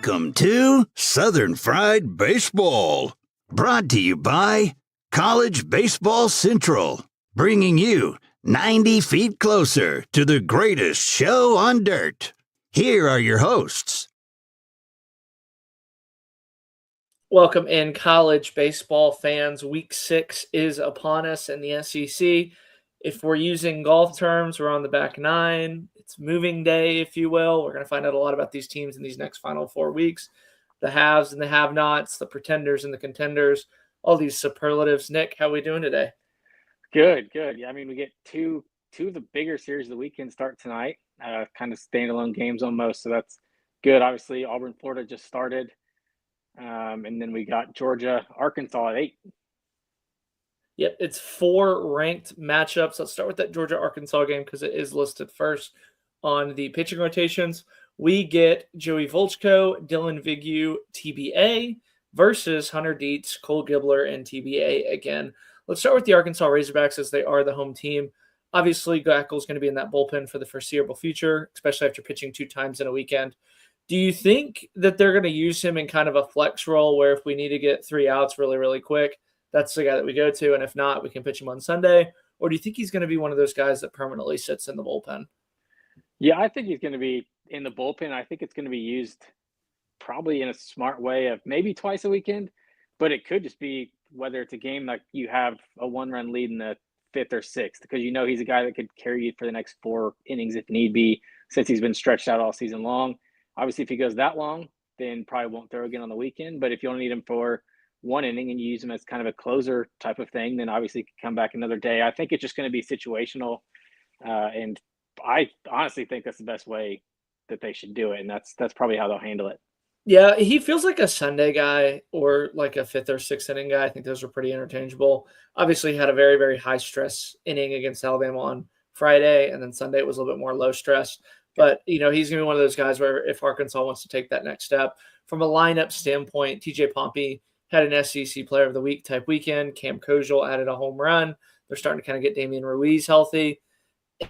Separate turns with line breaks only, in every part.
Welcome to Southern Fried Baseball, brought to you by College Baseball Central, bringing you 90 feet closer to the greatest show on dirt. Here are your hosts.
Welcome in, college baseball fans. Week 6 is upon us in the SEC. If we're using golf terms, we're on the back nine. It's moving day, if you will. We're going to find out a lot about these teams in these next final 4 weeks. The haves and the have-nots, the pretenders and the contenders, all these superlatives. Nick, how are we doing today?
Good. Yeah, I mean, we get two of the bigger series of the weekend start tonight, kind of standalone games almost, so that's good. Obviously, Auburn, Florida just started. And then we got Georgia, Arkansas at 8.
Yep, it's 4 ranked matchups. Let's start with that Georgia-Arkansas game because it is listed first on the pitching rotations. We get Joey Volchko, Dylan Vigil, TBA versus Hunter Dietz, Cole Gibbler, and TBA again. Let's start with the Arkansas Razorbacks as they are the home team. Obviously, Gackle is going to be in that bullpen for the foreseeable future, especially after pitching 2 times in a weekend. Do you think that they're going to use him in kind of a flex role where if we need to get 3 outs really, really quick, that's the guy that we go to, and if not, we can pitch him on Sunday? Or do you think he's going to be one of those guys that permanently sits in the bullpen?
Yeah, I think he's going to be in the bullpen. I think it's going to be used probably in a smart way of maybe twice a weekend, but it could just be whether it's a game like you have a 1-run lead in the 5th or 6th, because you know he's a guy that could carry you for the next 4 innings if need be, since he's been stretched out all season long. Obviously, if he goes that long, then probably won't throw again on the weekend. But if you only need him for 1 inning and you use him as kind of a closer type of thing, then obviously he can come back another day. I think it's just going to be situational. And I honestly think that's the best way that they should do it. And that's probably how they'll handle it.
Yeah, he feels like a Sunday guy or like a 5th or 6th inning guy. I think those are pretty interchangeable. Obviously, he had a very, very high stress inning against Alabama on Friday, and then Sunday it was a little bit more low stress. But, you know, he's going to be one of those guys where if Arkansas wants to take that next step, from a lineup standpoint, TJ Pompey had an SEC Player of the Week type weekend. Cam Kojal added a home run. They're starting to kind of get Damian Ruiz healthy.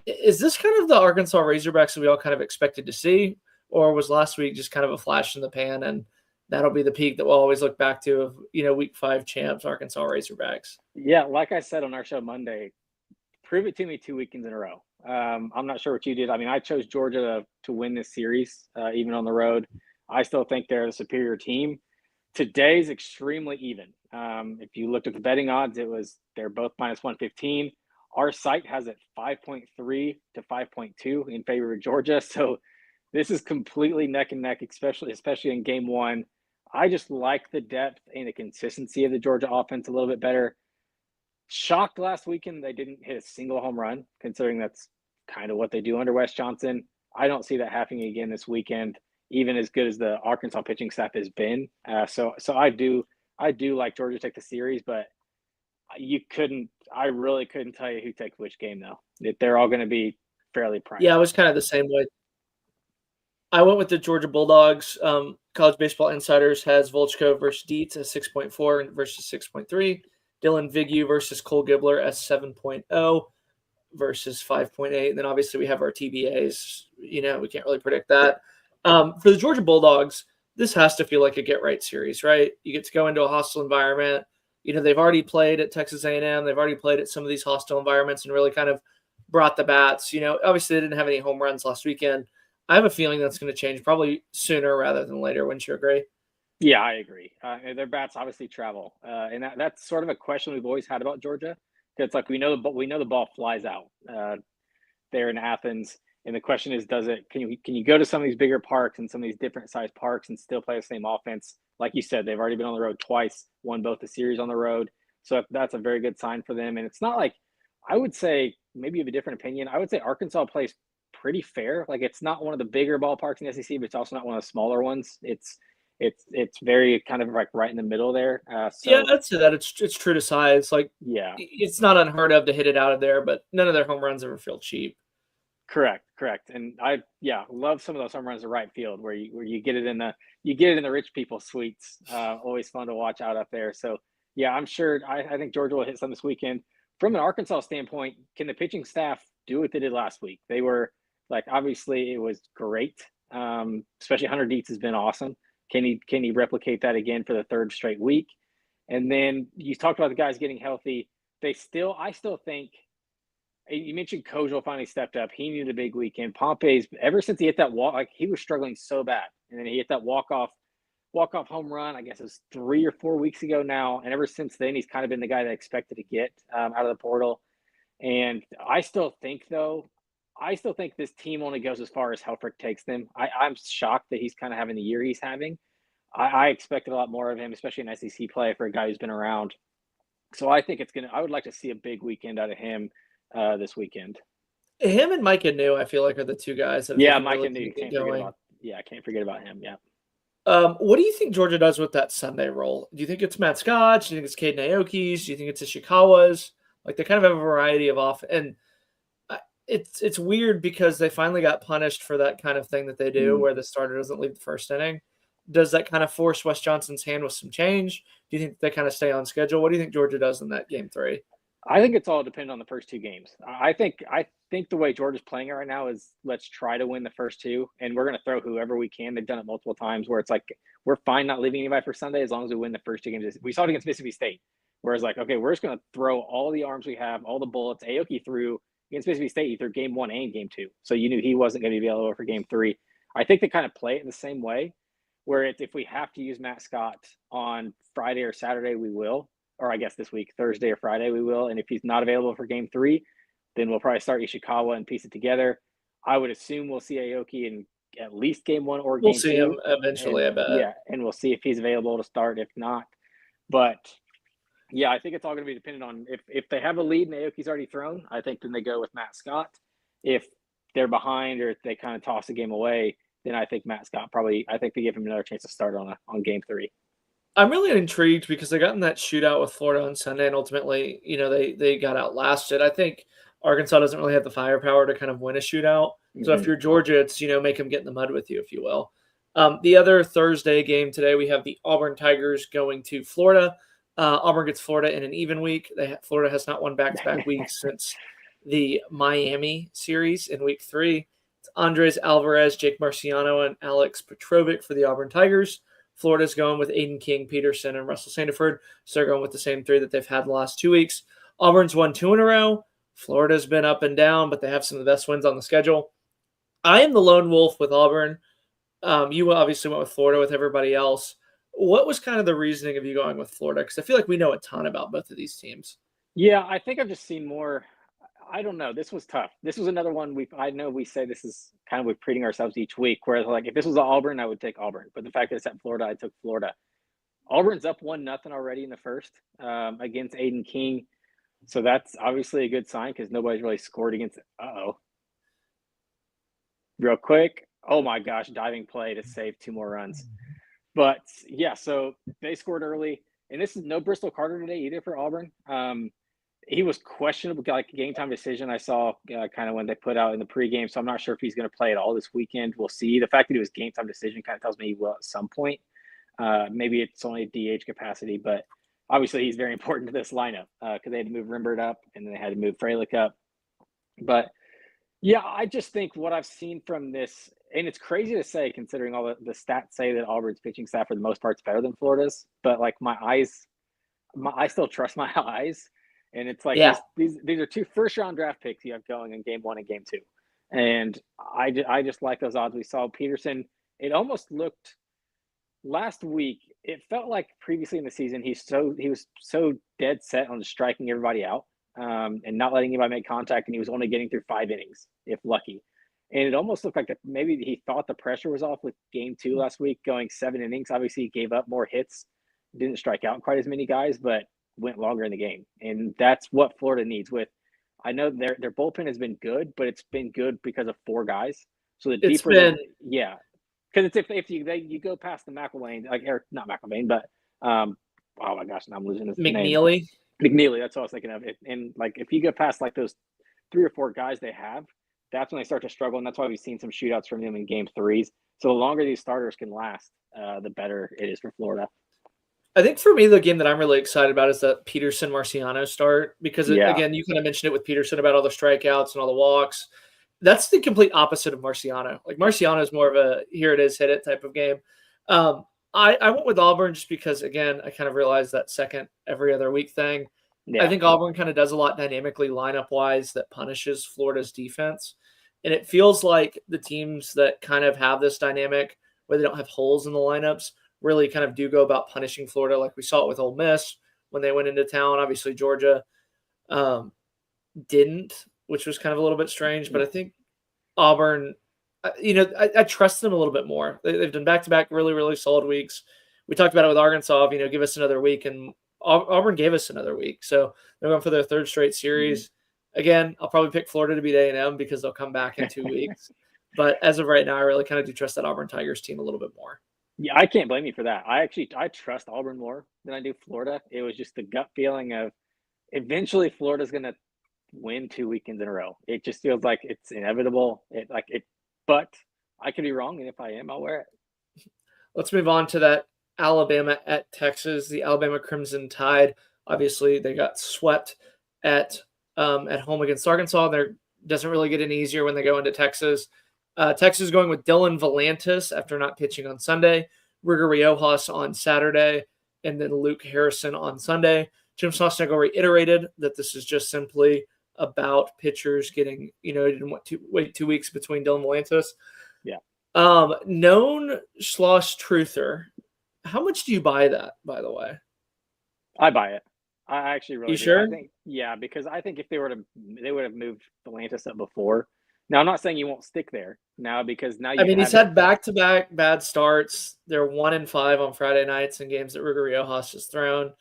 Is this kind of the Arkansas Razorbacks that we all kind of expected to see? Or was last week just kind of a flash in the pan, and that'll be the peak that we'll always look back to of, you know, Week 5 champs, Arkansas Razorbacks?
Yeah, like I said on our show Monday, prove it to me 2 weekends in a row. I'm not sure what you did. I mean, I chose Georgia to win this series, even on the road. I still think they're the superior team. Today's extremely even. If you looked at the betting odds, they're both minus 115. Our site has it 5.3 to 5.2 in favor of Georgia. So this is completely neck and neck, especially in game 1. I just like the depth and the consistency of the Georgia offense a little bit better. Shocked last weekend they didn't hit a single home run, considering that's kind of what they do under Wes Johnson. I don't see that happening again this weekend, even as good as the Arkansas pitching staff has been. So I do like Georgia to take the series, but I really couldn't tell you who takes which game though. They're all going to be fairly prime.
Yeah, I was kind of the same way. I went with the Georgia Bulldogs. College Baseball Insiders has Volchko versus Dietz at 6.4 versus 6.3. Dylan Vigil versus Cole Gibbler at 7.0 versus 5.8. And then obviously we have our TBAs. You know, we can't really predict that. For the Georgia Bulldogs, this has to feel like a get-right series, right? You get to go into a hostile environment. You know, they've already played at Texas A&M. They've already played at some of these hostile environments and really kind of brought the bats. You know, obviously they didn't have any home runs last weekend. I have a feeling that's going to change probably sooner rather than later. Wouldn't you agree?
Yeah, I agree. Their bats obviously travel, and that's sort of a question we've always had about Georgia. It's like we know the ball flies out there in Athens, and the question is, can you go to some of these bigger parks and some of these different sized parks and still play the same offense? Like you said, they've already been on the road twice, won both the series on the road, so that's a very good sign for them. And it's not like, I would say, maybe you have a different opinion. I would say Arkansas plays pretty fair. Like, it's not one of the bigger ballparks in the SEC, but it's also not one of the smaller ones. It's very kind of like right in the middle there.
Yeah, I'd say that it's true to size. Like,
yeah,
it's not unheard of to hit it out of there, but none of their home runs ever feel cheap.
Correct. And I love some of those home runs to right field where you get it in the rich people suites. Always fun to watch out up there. So yeah, I'm sure I think Georgia will hit some this weekend. From an Arkansas standpoint, can the pitching staff do what they did last week? They were like, obviously it was great. Especially Hunter Dietz has been awesome. Can he replicate that again for the third straight week? And then you talked about the guys getting healthy. I still think you mentioned Kojo finally stepped up. He needed a big weekend. Pompey's ever since he hit that walk, like he was struggling so bad, and then he hit that walk off home run. I guess it was 3 or 4 weeks ago now, and ever since then, he's kind of been the guy that I expected to get out of the portal. And I still think this team only goes as far as Helfrich takes them. I'm shocked that he's kind of having the year he's having. I expected a lot more of him, especially in SEC play for a guy who's been around. So I think I would like to see a big weekend out of him this weekend.
Him and Micah New, I feel like, are the two guys that
Micah New, I can't forget about him. Yeah.
What do you think Georgia does with that Sunday role? Do you think it's Matt Scott? Do you think it's Caden Aoki's? Do you think it's Ishikawa's? Like, they kind of have a variety of and it's weird because they finally got punished for that kind of thing that they do where the starter doesn't leave the first inning. Does that kind of force Wes Johnson's hand with some change? Do you think they kind of stay on schedule? What do you think Georgia does in that game 3?
I think it's all dependent on the first 2 games. I think the way Georgia's playing it right now is let's try to win the first 2, and we're going to throw whoever we can. They've done it multiple times where it's like we're fine not leaving anybody for Sunday as long as we win the first 2 games. We saw it against Mississippi State, where it's like, okay, we're just going to throw all the arms we have, all the bullets. Aoki threw against Mississippi State. He threw game 1 and game 2, so you knew he wasn't going to be available for game 3. I think they kind of play it in the same way, where if we have to use Matt Scott on Friday or Saturday, we will. Or I guess this week, Thursday or Friday, we will. And if he's not available for game 3, then we'll probably start Ishikawa and piece it together. I would assume we'll see Aoki in at least game 1 or game 2.
We'll see him eventually, I bet.
Yeah, and we'll see if he's available to start, if not. But, yeah, I think it's all going to be dependent on if they have a lead and Aoki's already thrown, I think then they go with Matt Scott. If they're behind or if they kind of toss the game away, then I think Matt Scott I think they give him another chance to start on game 3.
I'm really intrigued because they got in that shootout with Florida on Sunday, and ultimately, they got outlasted. I think Arkansas doesn't really have the firepower to kind of win a shootout. So if you're Georgia, it's, make them get in the mud with you, if you will. The other Thursday game today, we have the Auburn Tigers going to Florida. Auburn gets Florida in an even week. Florida has not won back-to-back weeks since the Miami series in week 3. It's Andres Alvarez, Jake Marciano, and Alex Petrovic for the Auburn Tigers. Florida's going with Aiden King, Peterson, and Russell Sandiford. So they're going with the same 3 that they've had the last 2 weeks. Auburn's won 2 in a row. Florida's been up and down, but they have some of the best wins on the schedule. I am the lone wolf with Auburn. You obviously went with Florida with everybody else. What was kind of the reasoning of you going with Florida? Because I feel like we know a ton about both of these teams.
Yeah, I think I've just seen more. I don't know. This was tough. This was another one. I know we say this is kind of repeating ourselves each week, whereas like if this was Auburn, I would take Auburn. But the fact that it's at Florida, I took Florida. Auburn's up 1-0 already in the first against Aiden King. So that's obviously a good sign because nobody's really scored against real quick. Oh my gosh, diving play to save 2 more runs. But yeah, so they scored early. And this is no Bristol Carter today either for Auburn. He was questionable, like game time decision. I saw kind of when they put out in the pregame. So I'm not sure if he's going to play at all this weekend. We'll see. The fact that it was game time decision kind of tells me he will at some point. Maybe it's only a DH capacity, but obviously he's very important to this lineup because they had to move Rimbert up and then they had to move Freilich up. But yeah, I just think what I've seen from this, and it's crazy to say considering all the stats say that Auburn's pitching staff for the most part is better than Florida's, but like I still trust my eyes. And it's like these are 2 first-round draft picks you have going in game 1 and game 2. And I just like those odds. We saw Peterson. It almost looked last week. It felt like previously in the season he was so dead set on striking everybody out and not letting anybody make contact, and he was only getting through 5 innings if lucky. And it almost looked like maybe he thought the pressure was off with game 2 last week, going 7 innings. Obviously, he gave up more hits, didn't strike out quite as many guys, but went longer in the game. And that's what Florida needs with, I know their bullpen has been good, but it's been good because of 4 guys. So the deeper, because it's if you go past the McElwain, like, or not McElwain, but oh my gosh, now I'm losing his name. McNeely, that's what I was thinking of. And like if you go past like those 3 or 4 guys they have, that's when they start to struggle, and that's why we've seen some shootouts from them in game 3s. So the longer these starters can last, the better it is for Florida.
I think for me, the game that I'm really excited about is that Peterson-Marciano start because, again, you kind of mentioned it with Peterson about all the strikeouts and all the walks. That's the complete opposite of Marciano. Like Marciano is more of a here it is, hit it type of game. I went with Auburn just because, again, I kind of realized that second every other week thing. I
Yeah.
think Auburn kind of does a lot dynamically lineup-wise that punishes Florida's defense. And it feels like the teams that kind of have this dynamic where they don't have holes in the lineups really kind of do go about punishing Florida, like we saw it with Ole Miss when they went into town. Obviously, Georgia didn't, which was kind of a little bit strange. But I think Auburn, I trust them a little bit more. They've done back-to-back really, really solid weeks. We talked about it with Arkansas, give us another week, and Auburn gave us another week. So they're going for their third straight series. Again, I'll probably pick Florida to beat A&M because they'll come back in 2 weeks. But as of right now, I really kind of do trust that Auburn Tigers team a little bit more.
Yeah, I can't blame you for that. I trust Auburn more than I do Florida. It was just the gut feeling of eventually Florida's going to win 2 weekends in a row. It just feels like it's inevitable. But I could be wrong, and if I am, I'll wear it.
Let's move on to that Alabama at Texas. The Alabama Crimson Tide. Obviously, they got swept at home against Arkansas. There doesn't really get any easier when they go into Texas. Texas going with Dylan Volantis after not pitching on Sunday, Ruger Riojas on Saturday, and then Luke Harrison on Sunday. Jim Sosnagle reiterated that this is just simply about pitchers getting, didn't want to wait 2 weeks between Dylan Volantis.
Yeah.
Known Schloss Truther. How much do you buy that, by the way?
I buy it. I actually really
You
do.
sure?
Because I think if they would have moved Volantis up before. Now, I'm not saying you won't stick there now because now
he's had back-to-back bad starts. They're 1-5 on Friday nights in games that Ruger Riojas has thrown.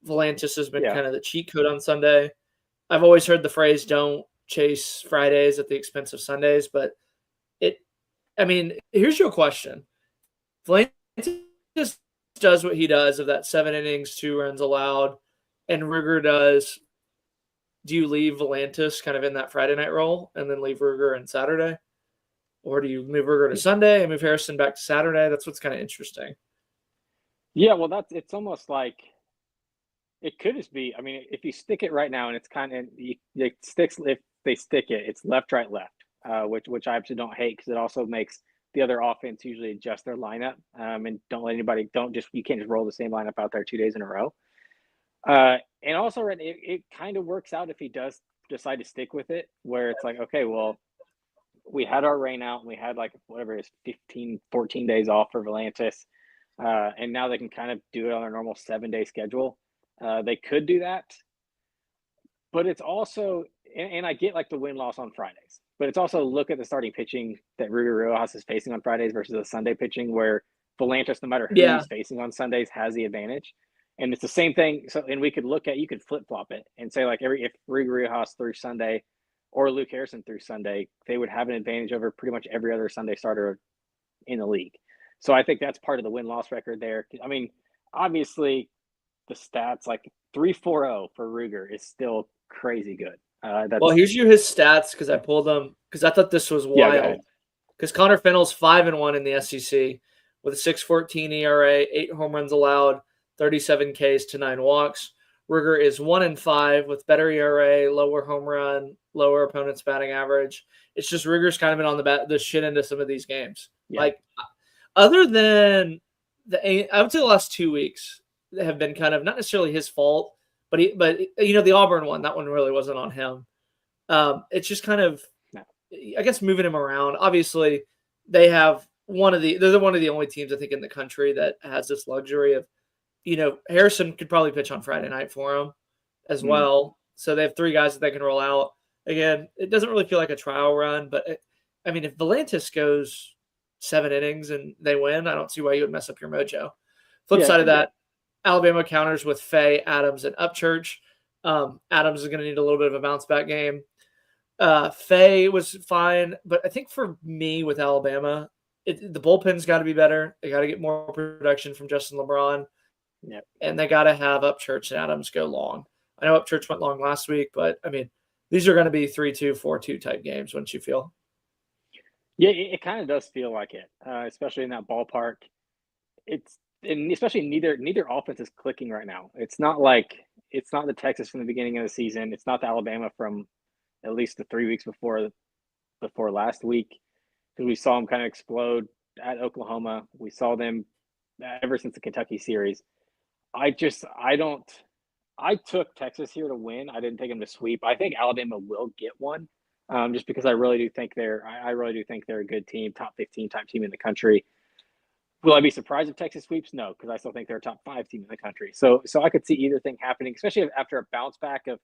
Volantis has been kind of the cheat code on Sunday. I've always heard the phrase "don't chase Fridays at the expense of Sundays," but here's your question. Volantis does what he does of that 7 innings, 2 runs allowed, and Ruger does. Do you leave Volantis kind of in that Friday night role and then leave Ruger on Saturday? Or do you move Ruger to Sunday and move Harrison back to Saturday? That's what's kind of interesting.
Yeah, well, it's almost like it could just be. If you stick it right now and it's kind of it sticks. If they stick it, it's left, right, left, which I actually don't hate because it also makes the other offense usually adjust their lineup and don't let anybody you can't just roll the same lineup out there 2 days in a row. And also, it kind of works out if he does decide to stick with it, where it's like, okay, well, we had our rain out and we had whatever it is, 15, 14 days off for Volantis. And now they can kind of do it on their normal 7-day schedule. They could do that. But it's also, and I get the win-loss on Fridays, but it's also look at the starting pitching that Ruger Riojas is facing on Fridays versus the Sunday pitching where Volantis, no matter who he's facing on Sundays, has the advantage. And it's the same thing. So, and we could you could flip flop it and say if Ruger Riojas threw Sunday or Luke Harrison threw Sunday, they would have an advantage over pretty much every other Sunday starter in the league. So I think that's part of the win-loss record there. Obviously the stats 3.40 for Ruger is still crazy good.
Here's his stats because I pulled them because I thought this was wild. Because Connor Fennell's 5-1 in the SEC with a 6.14 ERA, 8 home runs allowed, 37 Ks to 9 walks. Ruger is 1-5 with better ERA, lower home run, lower opponent's batting average. It's just Ruger's kind of been on the shit into some of these games.
Yeah.
Other than I would say the last 2 weeks have been kind of not necessarily his fault, but the Auburn one, that one really wasn't on him. It's just kind of, I guess, moving him around. Obviously, they have they're one of the only teams I think in the country that has this luxury of, Harrison could probably pitch on Friday night for him as well. So they have 3 guys that they can roll out. Again, it doesn't really feel like a trial run, but if Volantis goes 7 innings and they win, I don't see why you would mess up your mojo. Flip side of that, Alabama counters with Faye, Adams, and Upchurch. Adams is going to need a little bit of a bounce back game. Faye was fine, but I think for me with Alabama, the bullpen's got to be better. They got to get more production from Justin LeBron.
Yep.
And they got to have Upchurch and Adams go long. I know Upchurch went long last week, but these are going to be 3-2, 4-2 type games, wouldn't you feel?
Yeah, it kind of does feel like it, especially in that ballpark. And especially neither offense is clicking right now. It's not the Texas from the beginning of the season. It's not the Alabama from at least the 3 weeks before last week, because we saw them kind of explode at Oklahoma. We saw them ever since the Kentucky series. I took Texas here to win. I didn't take them to sweep. I think Alabama will get one, just because I really do think I really do think they're a good team, top 15 type team in the country. Will I be surprised if Texas sweeps? No, because I still think they're a top 5 team in the country. So I could see either thing happening, especially after a bounce back of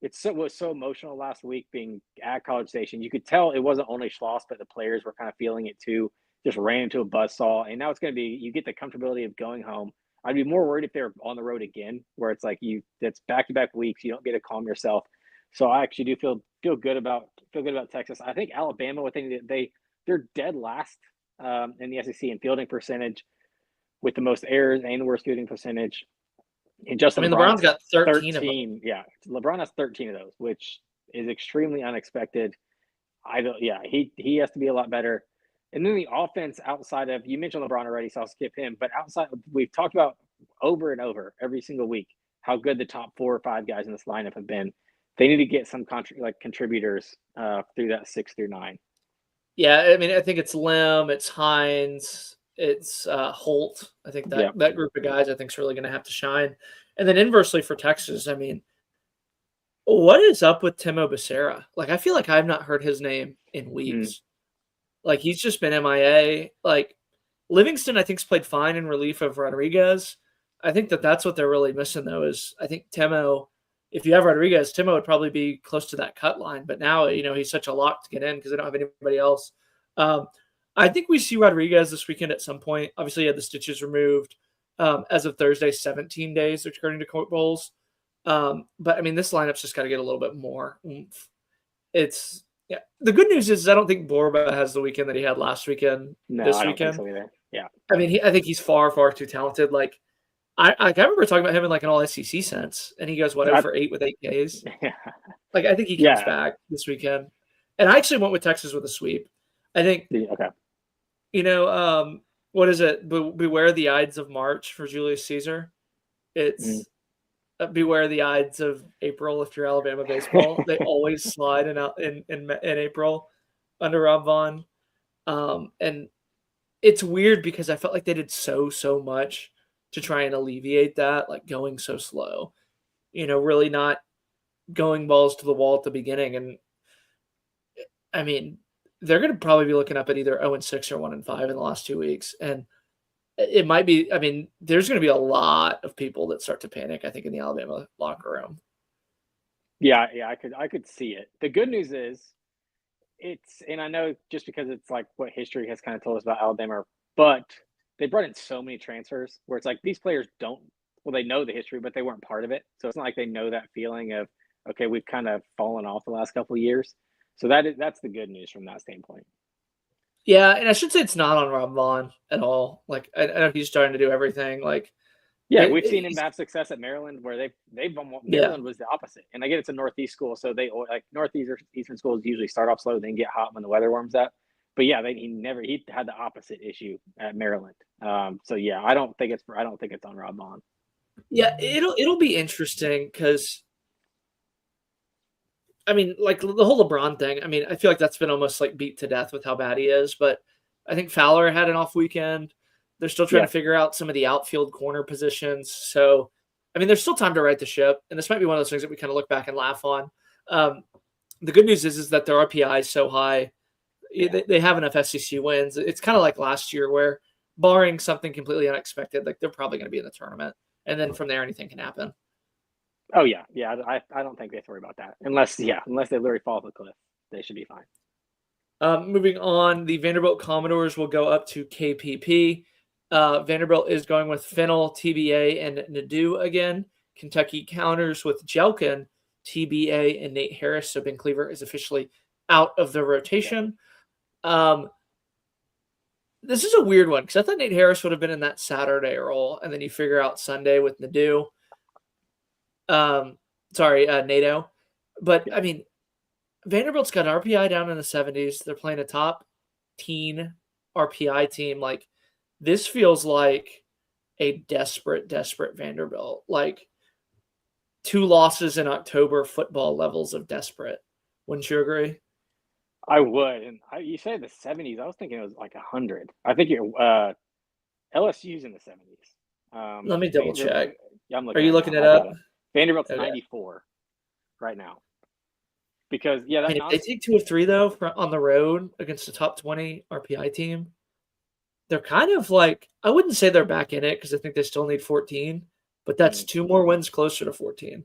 it was so emotional last week being at College Station. You could tell it wasn't only Schloss, but the players were kind of feeling it too. Just ran into a buzzsaw, and now it's going to be you get the comfortability of going home. I'd be more worried if they're on the road again, where it's like that's back-to-back weeks. You don't get to calm yourself. So I actually do feel good about Texas. I think Alabama, what they're dead last in the SEC in fielding percentage, with the most errors and the worst fielding percentage. And Justin
LeBron's got 13 of them.
Yeah, LeBron has 13 of those, which is extremely unexpected. He has to be a lot better. And then the offense outside of, you mentioned LeBron already, so I'll skip him. But outside, we've talked about over and over every single week how good the top 4 or 5 guys in this lineup have been. They need to get some contributors through that 6 through 9.
Yeah, I mean, I think it's Lim, it's Hines, it's Holt. I think that group of guys I think is really going to have to shine. And then inversely for Texas, I mean, what is up with Timo Becerra? Like, I feel like I've not heard his name in weeks. Like, he's just been MIA. Like, Livingston, I think, has played fine in relief of Rodriguez. I think that's what they're really missing, though, is I think Timo, if you have Rodriguez, Timo would probably be close to that cut line. But now, he's such a lock to get in because they don't have anybody else. I think we see Rodriguez this weekend at some point. Obviously, he had the stitches removed as of Thursday, 17 days, according to Court Bowls. But, I mean, this lineup's just got to get a little bit more oomph. Yeah. The good news is I don't think Borba has the weekend that he had last weekend.
No,
this
I don't
weekend.
think so either. Yeah.
I mean, I think he's far, far too talented. Like, I remember talking about him in like an all SEC sense, and he goes, for 8 with 8 Ks.
Yeah.
Like, I think he comes back this weekend. And I actually went with Texas with a sweep. I think, what is it? Beware the Ides of March for Julius Caesar. It's beware the Ides of April if you're Alabama baseball. They always slide in April under Rob Vaughn. And it's weird because I felt like they did so much to try and alleviate that, like going so slow, really not going balls to the wall at the beginning. And I mean, they're going to probably be looking up at either 0-6 or 1-5 in the last 2 weeks. And it might be, I mean, there's going to be a lot of people that start to panic, I think, in the Alabama locker room.
Yeah, I could see it. The good news is and I know just because it's like what history has kind of told us about Alabama, but they brought in so many transfers where it's like these players they know the history, but they weren't part of it. So it's not like they know that feeling of, okay, we've kind of fallen off the last couple of years. So that's the good news from that standpoint.
Yeah, and I should say it's not on Rob Vaughn at all. Like, I know he's starting to do everything. Like,
we've seen him have success at Maryland, where Maryland was the opposite. And I get it's a Northeast school, so they like Northeastern schools usually start off slow, then get hot when the weather warms up. But yeah, he had the opposite issue at Maryland. So yeah, I don't think it's on Rob Vaughn.
Yeah, it'll be interesting because, I mean, like the whole LeBron thing, I mean, I feel like that's been almost like beat to death with how bad he is. But I think Fowler had an off weekend. They're still trying to figure out some of the outfield corner positions. So, I mean, there's still time to right the ship. And this might be one of those things that we kind of look back and laugh on. The good news is that their RPI is so high. Yeah. They have enough SEC wins. It's kind of like last year where, barring something completely unexpected, like they're probably going to be in the tournament. And then from there, anything can happen.
Oh, yeah. Yeah, I don't think they have to worry about that. Unless they literally fall off a cliff. They should be fine.
Moving on, the Vanderbilt Commodores will go up to KPP. Vanderbilt is going with Fennell, TBA, and Nadeau again. Kentucky counters with Jelkin, TBA, and Nate Harris. So Ben Cleaver is officially out of the rotation. This is a weird one because I thought Nate Harris would have been in that Saturday role, and then you figure out Sunday with Nadeau. NATO. But, I mean, Vanderbilt's got RPI down in the 70s. They're playing a top teen RPI team. Like, this feels like a desperate Vanderbilt. Like, 2 losses in October football levels of desperate. Wouldn't you agree?
I would. And you said the 70s. I was thinking it was like 100. I think LSU's in the 70s.
Let me double check.
Yeah, I'm
Are
looking.
you looking it up?
Vanderbilt's
Okay.
94 right now. Because that
if they take 2 of 3 though on the road against a top 20 RPI team, they're kind of like, I wouldn't say they're back in it because I think they still need 14, but that's 2 more wins closer to 14.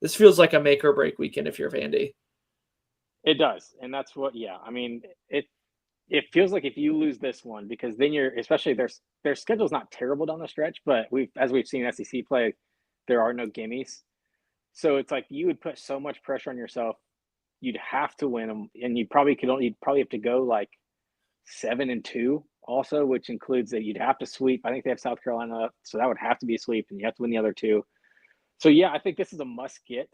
This feels like a make or break weekend if you're Vandy.
It does, and that's what. Yeah, I mean, it feels like if you lose this one, because then you're, especially their schedule's not terrible down the stretch, but as we've seen SEC play, there are no gimmies. So it's like you would put so much pressure on yourself. You'd have to win them, and you'd probably have to go like 7-2 also, which includes that you'd have to sweep. I think they have South Carolina, so that would have to be a sweep, and you have to win the other 2. So yeah, I think this is a must get,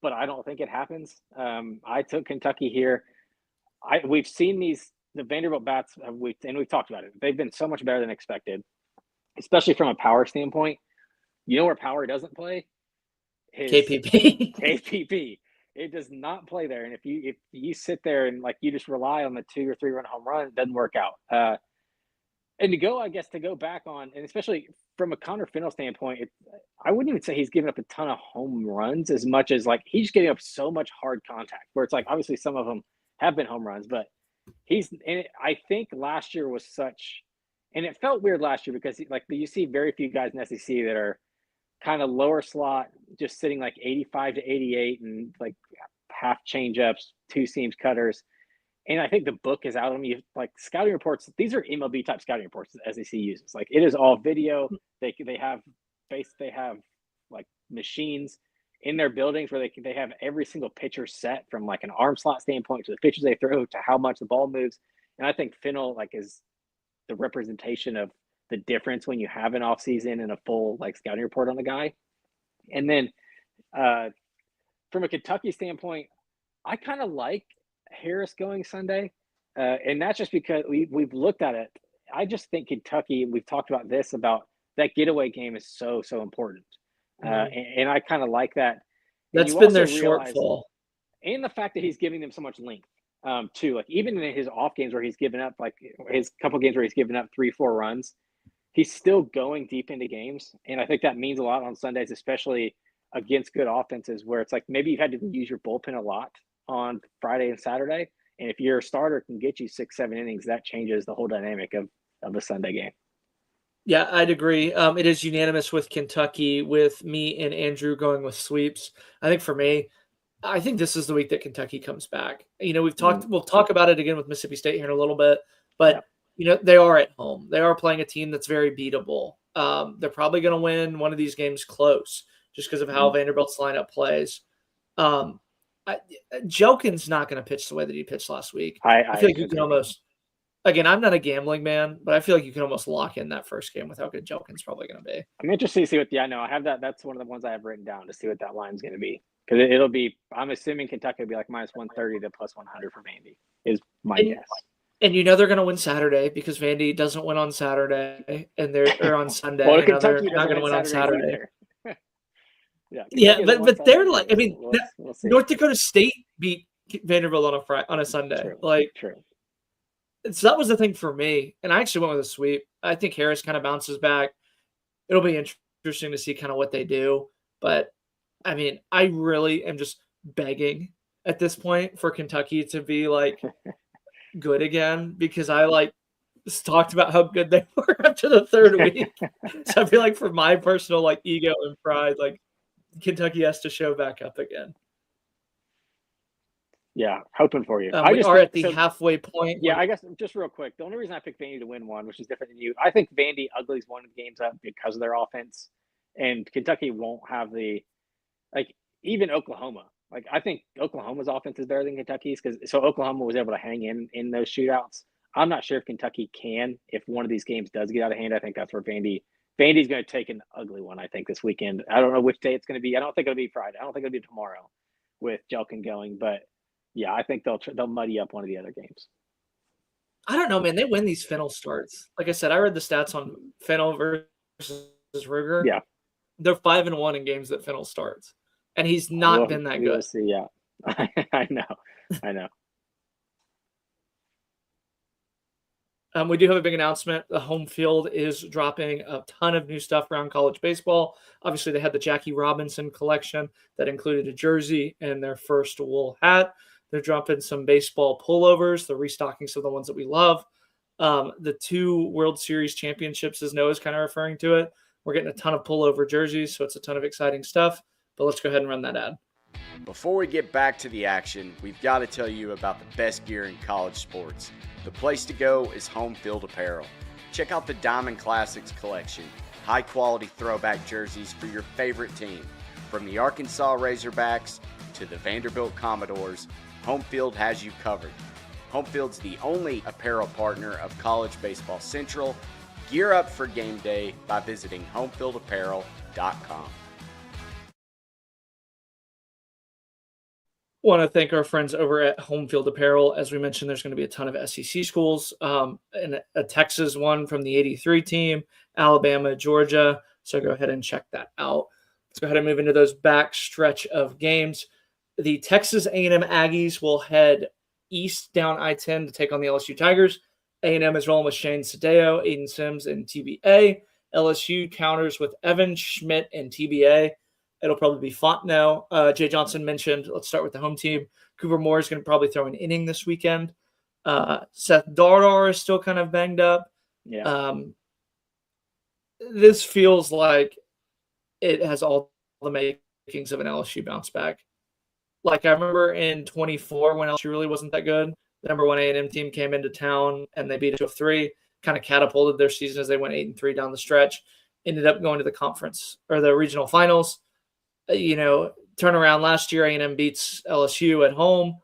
but I don't think it happens. I took Kentucky here. We've seen the Vanderbilt bats, we've talked about it. They've been so much better than expected, especially from a power standpoint. You know where power doesn't play?
KPP.
KPP. It does not play there. And if you sit there and like you just rely on the 2 or 3 run home run, it doesn't work out. And to go back on, and especially from a Connor Fennell standpoint, I wouldn't even say he's given up a ton of home runs as much as like he's getting up so much hard contact where it's like obviously some of them have been home runs, but I think last year was such, and it felt weird last year because like you see very few guys in SEC that are kind of lower slot, just sitting like 85 to 88 and like half change ups, 2 seams cutters. And I think the book is out on me. Like scouting reports, these are MLB type scouting reports that SEC uses. Like it is all video. They have like machines in their buildings where they have every single pitcher set from like an arm slot standpoint to the pitches they throw to how much the ball moves. And I think Fennell like is the representation of the difference when you have an off season and a full like scouting report on the guy. And then from a Kentucky standpoint, I kind of like Harris going Sunday, and that's just because we've looked at it. I just think Kentucky. We've talked about this about that getaway game is so important, and I kind of like that.
That's been their shortfall,
and the fact that he's giving them so much length too. Like even in his off games where he's given up, like his couple games where he's given up 3-4 runs, he's still going deep into games, and I think that means a lot on Sundays, especially against good offenses where it's like maybe you've had to use your bullpen a lot on Friday and Saturday. And if your starter can get you 6-7 innings, that changes the whole dynamic of a Sunday game.
Yeah, I'd agree. It is unanimous with Kentucky, with me and Andrew going with sweeps. I think for me, I think this is the week that Kentucky comes back. We'll talk about it again with Mississippi State here in a little bit, but they are at home. They are playing a team that's very beatable. They're probably going to win one of these games close just because of how Vanderbilt's lineup plays. Jelkin's not going to pitch the way that he pitched last week. I feel like you can almost, again, I'm not a gambling man, but I feel like you can almost lock in that first game with how good Jelkin's probably going to be.
I'm interested to see I have that. That's one of the ones I have written down to see what that line's going to be. Because it'll be, I'm assuming Kentucky will be like minus 130 to plus 100 for Vandy is my guess.
And they're going to win Saturday because Vandy doesn't win on Saturday and they're on Sunday.
Well,
they're not going to win on Saturday.
Yeah,
but they're like, we'll North Dakota State beat Vanderbilt on a Sunday.
True.
So that was the thing for me. And I actually went with a sweep. I think Harris kind of bounces back. It'll be interesting to see kind of what they do. But I mean, I really am just begging at this point for Kentucky to be like good again because I just talked about how good they were after the third week. So I feel like for my personal ego and pride, Kentucky has to show back up again.
Yeah, hoping for you.
We are at the halfway point.
Yeah, I guess just real quick. The only reason I picked Vandy to win one, which is different than you, I think Vandy uglies one of the games up because of their offense, and Kentucky won't have even Oklahoma. I think Oklahoma's offense is better than Kentucky's so Oklahoma was able to hang in those shootouts. I'm not sure if Kentucky can if one of these games does get out of hand. I think that's where Vandy's going to take an ugly one, I think, this weekend. I don't know which day it's going to be. I don't think it'll be Friday. I don't think it'll be tomorrow with Jelkin going. But, yeah, I think they'll muddy up one of the other games.
I don't know, man. They win these Fennell starts. Like I said, I read the stats on Fennell versus Ruger.
Yeah.
They're 5-1 in games that Fennell starts. And he's not been that good.
See, yeah. I know.
We do have a big announcement. The Home Field is dropping a ton of new stuff around college baseball. Obviously, they had the Jackie Robinson collection that included a jersey and their first wool hat. They're dropping some baseball pullovers. They're restocking some of the ones that we love. The 2 World Series championships, as Noah's kind of referring to it. We're getting a ton of pullover jerseys, so it's a ton of exciting stuff. But let's go ahead and run that ad.
Before we get back to the action, we've got to tell you about the best gear in college sports. The place to go is Home Field Apparel. Check out the Diamond Classics collection, high-quality throwback jerseys for your favorite team. From the Arkansas Razorbacks to the Vanderbilt Commodores, Home Field has you covered. Home Field's the only apparel partner of College Baseball Central. Gear up for game day by visiting homefieldapparel.com.
Want to thank our friends over at Home Field Apparel. As we mentioned, there's going to be a ton of SEC schools, and a Texas one from the 83 team, Alabama, Georgia. So go ahead and check that out. Let's go ahead and move into those back stretch of games. The Texas A&M Aggies will head east down I-10 to take on the LSU Tigers. A&M is rolling with Shane Sadeo, Aiden Sims, and TBA. LSU counters with Evan Schmidt and TBA. It'll probably be Fontenot. Jay Johnson mentioned, let's start with the home team. Cooper Moore is going to probably throw an inning this weekend. Seth Dardar is still kind of banged up.
Yeah.
This feels like it has all the makings of an LSU bounce back. Like I remember in 24 when LSU really wasn't that good. The number 1 A&M team came into town and they beat it 2-3, kind of catapulted their season as they went 8-3 down the stretch. Ended up going to the conference or the regional finals. Turnaround last year, A&M beats LSU at home.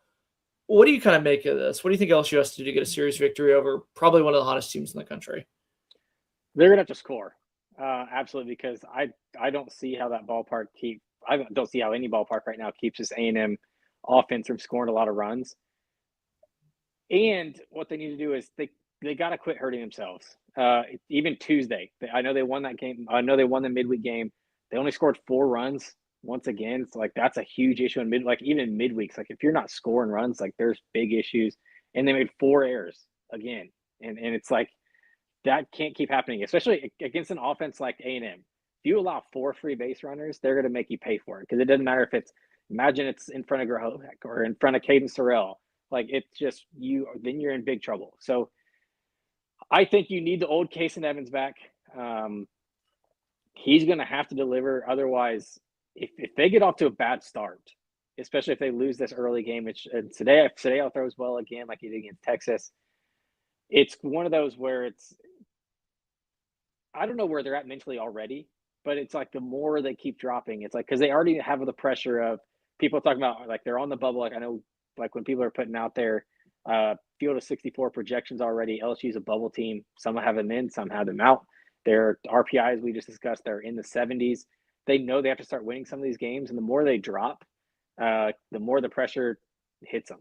What do you kind of make of this? What do you think LSU has to do to get a series victory over probably one of the hottest teams in the country?
They're going to have to score. Absolutely, because I don't see how that ballpark I don't see how any ballpark right now keeps this A&M offense from scoring a lot of runs. And what they need to do is they got to quit hurting themselves. Even Tuesday, I know they won that game. I know they won the midweek game. They only scored 4 runs. Once again, it's like that's a huge issue in even in midweeks. Like if you're not scoring runs, like there's big issues. And they made 4 errors again, and it's like that can't keep happening, especially against an offense like A&M. If you allow 4 free base runners, they're going to make you pay for it because it doesn't matter if imagine it's in front of Grahovec or in front of Caden Sorrell. Like it's just then you're in big trouble. So I think you need the old Kason Evans back. He's going to have to deliver. Otherwise, if they get off to a bad start, especially if they lose this early game, which today throws well again like he did against Texas, it's one of those where I don't know where they're at mentally already, but it's like the more they keep dropping, it's like because they already have the pressure of people talking about like they're on the bubble. Like I know like when people are putting out their field of 64 projections already, LSU's a bubble team. Some have them in, some have them out. Their RPIs we just discussed, they're in the 70s. They know they have to start winning some of these games, and the more they drop, the more the pressure hits them.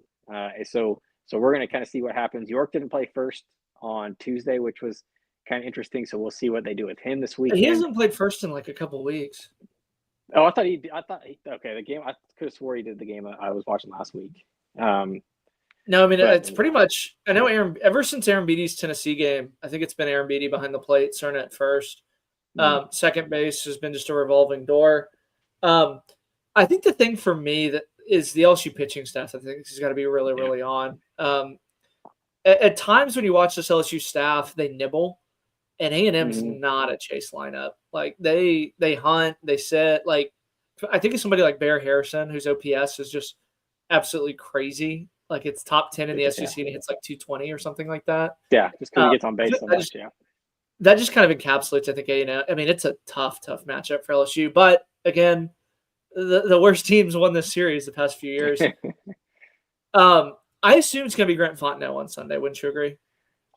So we're going to kind of see what happens. York didn't play first on Tuesday, which was kind of interesting. So we'll see what they do with him this weekend.
He hasn't played first in like a couple weeks.
Oh, okay. The game, I could have swore he did the game I was watching last week.
No, I mean, it's pretty much, I know ever since Aaron Beatty's Tennessee game, I think it's been Aaron Beatty behind the plate, Cerna at first. Second base has been just a revolving door. I think the thing for me that is the LSU pitching staff, I think he's got to be really, really on. At times when you watch this LSU staff, they nibble, and A&M's not a chase lineup. Like they hunt, they sit. Like I think of somebody like Bear Harrison, whose OPS is just absolutely crazy. Like it's top 10 in the SEC and he hits like 220 or something like that.
Yeah, just because he gets on base so much.
That just kind of encapsulates, I think, A&M. I mean, it's a tough matchup for LSU. But again, the worst teams won this series the past few years. I assume it's going to be Grant Fontenot on Sunday. Wouldn't you agree?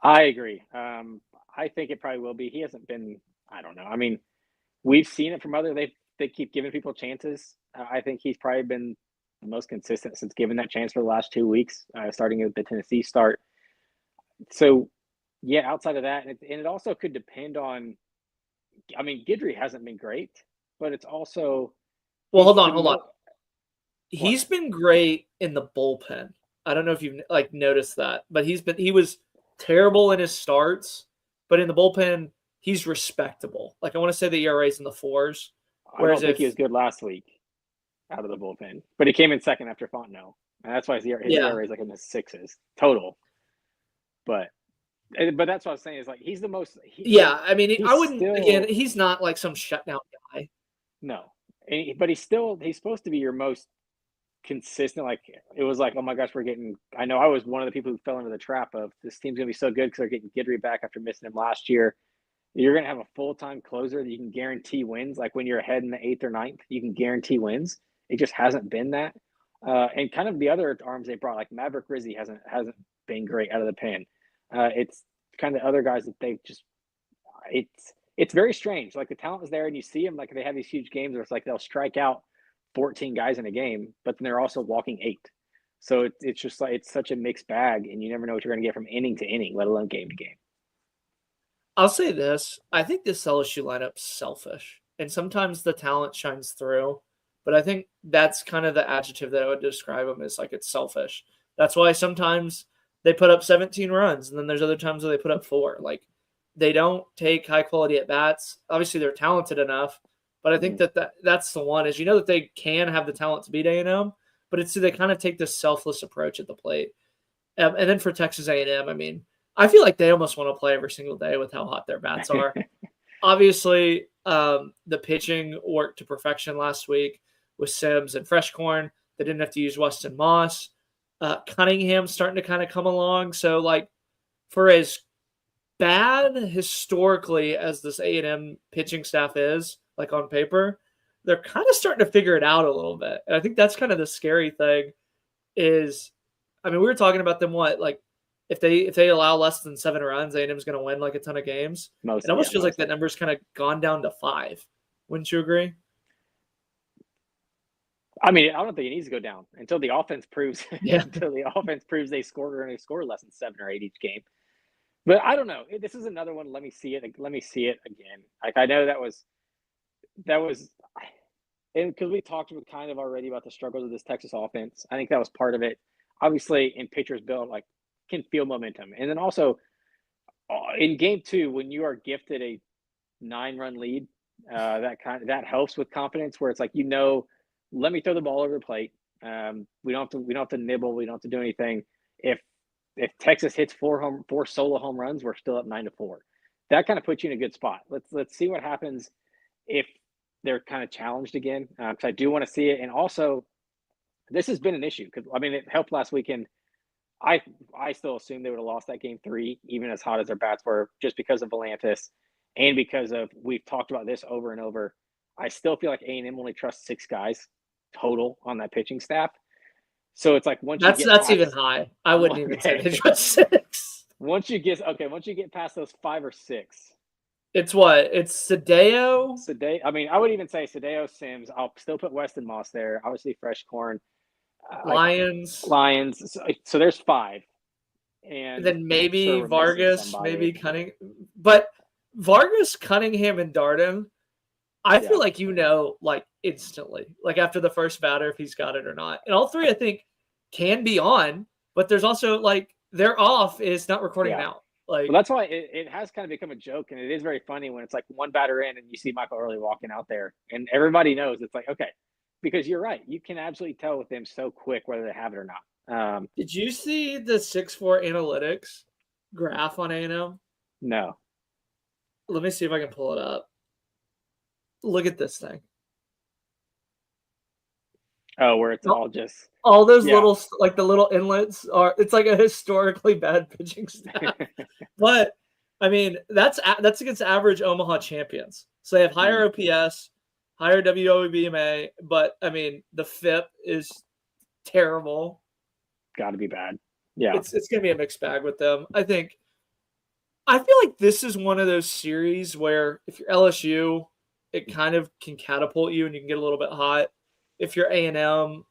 I agree. I think it probably will be. He hasn't been. I don't know. I mean, we've seen it from other. They keep giving people chances. I think he's probably been the most consistent since giving that chance for the last 2 weeks, starting with the Tennessee start. So, yeah, outside of that, and it also could depend on. I mean, Guidry hasn't been great, but it's also.
Well, hold on. He's been great in the bullpen. I don't know if you've noticed that, but he was terrible in his starts, but in the bullpen, he's respectable. Like I want to say the ERA is in the 4s.
I don't think he was good last week out of the bullpen, but he came in second after Fontenot, and that's why his ERA is like in the 6s total. But that's what I was saying is like he's the most.
I mean, I wouldn't. Still, again, he's not like some shutdown guy.
No, but he's supposed to be your most consistent. Like it was like, oh my gosh, I know I was one of the people who fell into the trap of this team's gonna be so good because they're getting Guidry back after missing him last year. You're gonna have a full-time closer that you can guarantee wins. Like when you're ahead in the 8th or 9th, you can guarantee wins. It just hasn't been that. And kind of the other arms they brought, like Maverick Rizzi, hasn't been great out of the pen. It's kind of other guys that they've just. It's very strange. Like the talent is there, and you see them. Like they have these huge games where it's like they'll strike out 14 guys in a game, but then they're also walking 8. So it's just like it's such a mixed bag, and you never know what you're going to get from inning to inning, let alone game to game.
I'll say this: I think this LSU lineup's selfish, and sometimes the talent shines through. But I think that's kind of the adjective that I would describe them as like it's selfish. That's why sometimes they put up 17 runs, and then there's other times where they put up 4. Like they don't take high quality at bats. Obviously, they're talented enough, but I think that's the one is that they can have the talent to beat A&M, but it's they kind of take this selfless approach at the plate. And then for Texas A&M, I mean, I feel like they almost want to play every single day with how hot their bats are. Obviously, the pitching worked to perfection last week with Sims and Freshcorn. They didn't have to use Weston Moss. Cunningham starting to kind of come along. So, like, for as bad historically as this A&M pitching staff is, like on paper, they're kind of starting to figure it out a little bit. And I think that's kind of the scary thing is, I mean, we were talking about them, if they allow less than 7 runs, A&M's going to win like a ton of games. It almost feels like that number's kind of gone down to 5. Wouldn't you agree?
I mean, I don't think it needs to go down until the offense proves they score less than 7 or 8 each game. But I don't know. This is another one. Let me see it again. Like I know that was, and because we talked kind of already about the struggles of this Texas offense. I think that was part of it. Obviously, in pitchers build can feel momentum, and then also in game 2 when you are gifted a 9-run lead, that helps with confidence. Where it's like let me throw the ball over the plate. We don't have to nibble. We don't have to do anything. If Texas hits 4 solo home runs, we're still up 9-4. That kind of puts you in a good spot. Let's see what happens if they're kind of challenged again. Because I do want to see it. And also, this has been an issue because I mean it helped last weekend. I still assume they would have lost that game 3, even as hot as their bats were, just because of Volantis and because of we've talked about this over and over. I still feel like A&M only trusts 6 guys total on that pitching staff. So it's like
that's even high. I wouldn't even say they trust 6.
Once you get past those 5 or 6,
it's what? It's Sadeo.
I mean, I would even say Sadeo, Sims. I'll still put Weston Moss there. Obviously, Freshcorn.
Lions.
So there's 5. And
then maybe Vargas, maybe Cunningham. But Vargas, Cunningham, and Darden, I feel like instantly, like after the first batter, if he's got it or not. And all 3, I think, can be on, but there's also they're off is not recording out. Well,
that's why it has kind of become a joke, and it is very funny when it's like 1 batter in and you see Michael Early walking out there, and everybody knows it's like, okay, because you're right. You can absolutely tell with them so quick whether they have it or not.
Did you see the 6-4 analytics graph on A&M?
No.
Let me see if I can pull it up. Look at this thing.
Oh, where it's all just
all those little the little inlets are. It's like a historically bad pitching staff. But I mean, that's against average Omaha champions. So they have higher OPS, higher WOBMA, but I mean the FIP is terrible.
Got to be bad. Yeah,
it's gonna be a mixed bag with them. I feel like this is one of those series where if you're LSU, it kind of can catapult you and you can get a little bit hot. If you're A&M,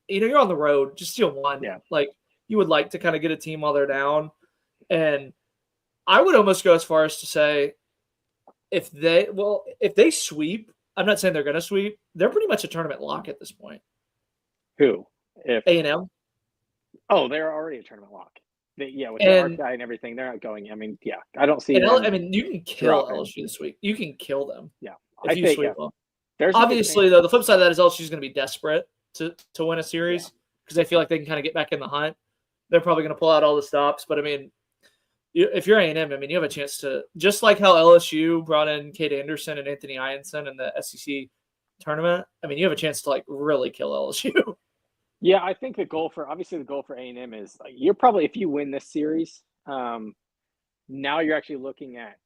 you're on the road, just steal 1.
Yeah.
Like you would like to kind of get a team while they're down. And I would almost go as far as to say if they sweep, I'm not saying they're going to sweep. They're pretty much a tournament lock at this point.
Who? If
A&M.
Oh, they're already a tournament lock. with the
And-
arc guy and everything, they're not going. I mean, yeah, I don't see.
And
them
I mean, you can kill
dropping.
LSU this week. You can kill them
Yeah,
if
I
you
think
sweep
yeah.
them.
There's a good
Obviously,
chance-
though, the flip side of that is LSU is going to be desperate to win a series because they feel like they can kind of get back in the hunt. They're probably going to pull out all the stops. But I mean, if you're A&M, I mean, you have a chance to, just like how LSU brought in Cade Anderson and Anthony Ianson in the SEC tournament. I mean, you have a chance to like really kill LSU.
Yeah, I think the goal for A&M is like, you're probably, if you win this series, now you're actually looking at